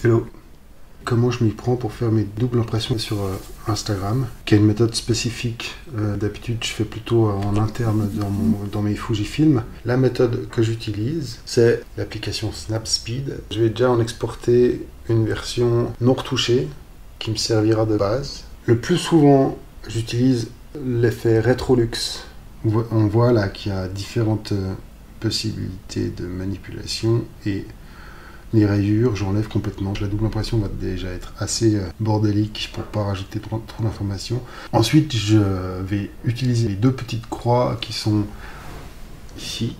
Hello. Comment je m'y prends pour faire mes doubles impressions sur Instagram, qui est une méthode spécifique. D'habitude, je fais plutôt en interne dans mes Fujifilm. La méthode que j'utilise, c'est l'application Snapspeed. Je vais déjà en exporter une version non retouchée qui me servira de base. Le plus souvent, j'utilise l'effet Retrolux. On voit là qu'il y a différentes possibilités de manipulation et les rayures, j'enlève complètement. La double impression va déjà être assez bordélique pour ne pas rajouter trop d'informations. Ensuite, je vais utiliser les deux petites croix qui sont ici.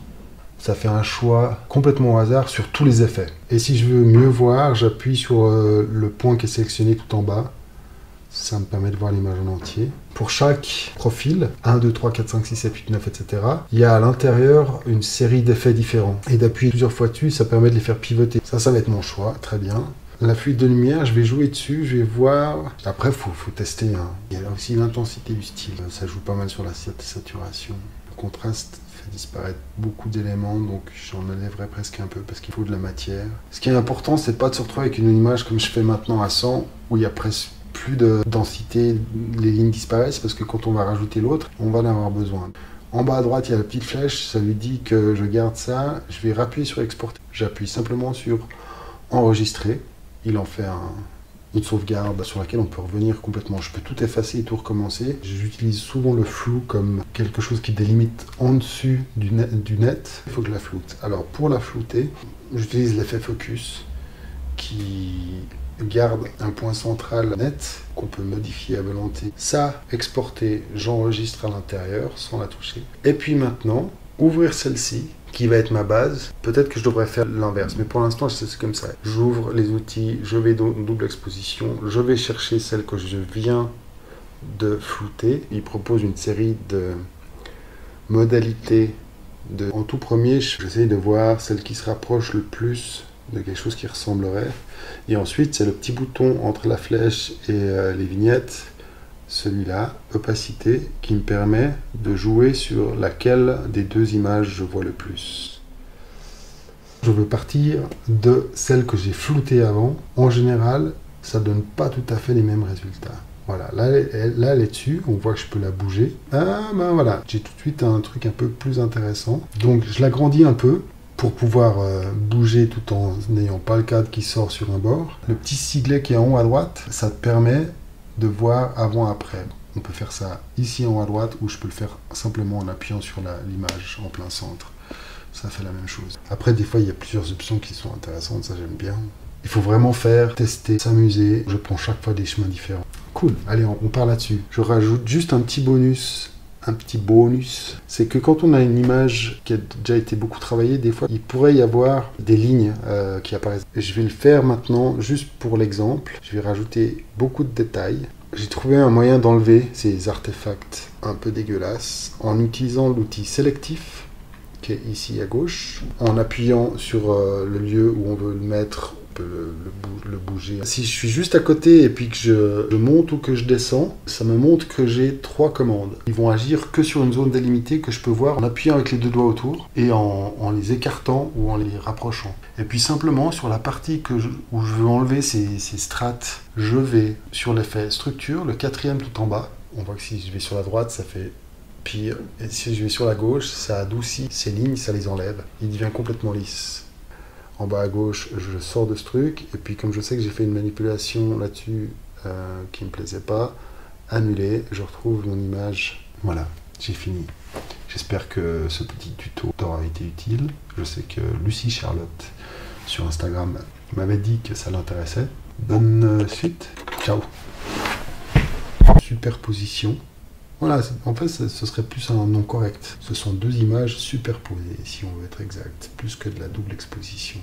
Ça fait un choix complètement au hasard sur tous les effets. Et si je veux mieux voir, j'appuie sur le point qui est sélectionné tout en bas. Ça me permet de voir l'image en entier. Pour chaque profil, 1, 2, 3, 4, 5, 6, 7, 8, 9, etc., il y a à l'intérieur une série d'effets différents. Et d'appuyer plusieurs fois dessus, ça permet de les faire pivoter. Ça va être mon choix, très bien. La fuite de lumière, je vais jouer dessus, je vais voir. Après, faut tester. Il y a aussi l'intensité du style. Ça joue pas mal sur la saturation. Le contraste fait disparaître beaucoup d'éléments, donc j'en enlèverai presque un peu parce qu'il faut de la matière. Ce qui est important, c'est pas de se retrouver avec une image comme je fais maintenant à 100, où il y a presque plus de densité, les lignes disparaissent parce que quand on va rajouter l'autre, on va en avoir besoin. En bas à droite, il y a la petite flèche, ça lui dit que je garde ça. Je vais appuyer sur exporter. J'appuie simplement sur enregistrer. Il en fait une sauvegarde sur laquelle on peut revenir complètement. Je peux tout effacer et tout recommencer. J'utilise souvent le flou comme quelque chose qui délimite en dessus du net. Il faut que je la floute. Alors pour la flouter, j'utilise l'effet focus qui garde un point central net qu'on peut modifier à volonté. Ça, exporter, j'enregistre à l'intérieur sans la toucher. Et puis maintenant, ouvrir celle-ci, qui va être ma base. Peut-être que je devrais faire l'inverse, mais pour l'instant, c'est comme ça. J'ouvre les outils, je vais dans double exposition, je vais chercher celle que je viens de flouter. Il propose une série de modalités. En tout premier, j'essaie de voir celle qui se rapproche le plus de quelque chose qui ressemblerait. Et ensuite, c'est le petit bouton entre la flèche et les vignettes, celui-là, opacité, qui me permet de jouer sur laquelle des deux images je vois le plus. Je veux partir de celle que j'ai floutée avant. En général, ça donne pas tout à fait les mêmes résultats. Voilà, là elle est dessus, on voit que je peux la bouger. Ah ben voilà, j'ai tout de suite un truc un peu plus intéressant. Donc je l'agrandis un peu pour pouvoir bouger tout en n'ayant pas le cadre qui sort sur un bord. Le petit siglet qui est en haut à droite, ça te permet de voir avant-après. On peut faire ça ici en haut à droite ou je peux le faire simplement en appuyant sur l'image en plein centre. Ça fait la même chose. Après, des fois, il y a plusieurs options qui sont intéressantes, ça j'aime bien. Il faut vraiment faire, tester, s'amuser. Je prends chaque fois des chemins différents. Cool, allez, on part là-dessus. Je rajoute juste un petit bonus, c'est que quand on a une image qui a déjà été beaucoup travaillée, des fois, il pourrait y avoir des lignes qui apparaissent. Je vais le faire maintenant, juste pour l'exemple. Je vais rajouter beaucoup de détails. J'ai trouvé un moyen d'enlever ces artefacts un peu dégueulasses en utilisant l'outil sélectif, qui est ici à gauche. En appuyant sur le lieu où on veut le mettre, on peut le bouger. Si je suis juste à côté et puis que je monte ou que je descends, ça me montre que j'ai 3 commandes. Ils vont agir que sur une zone délimitée que je peux voir en appuyant avec les 2 doigts autour et en les écartant ou en les rapprochant. Et puis simplement sur la partie où je veux enlever ces strates, je vais sur l'effet structure, le 4e tout en bas. On voit que si je vais sur la droite, ça fait pire. Et si je vais sur la gauche, ça adoucit ces lignes, ça les enlève. Il devient complètement lisse. En bas à gauche, je sors de ce truc, et puis comme je sais que j'ai fait une manipulation là-dessus qui ne me plaisait pas, annuler, je retrouve mon image. Voilà, j'ai fini. J'espère que ce petit tuto t'aura été utile. Je sais que Lucie Charlotte sur Instagram m'avait dit que ça l'intéressait. Bonne suite, ciao. Superposition. Voilà, en fait, ce serait plus un nom correct. Ce sont 2 images superposées, si on veut être exact, plus que de la double exposition.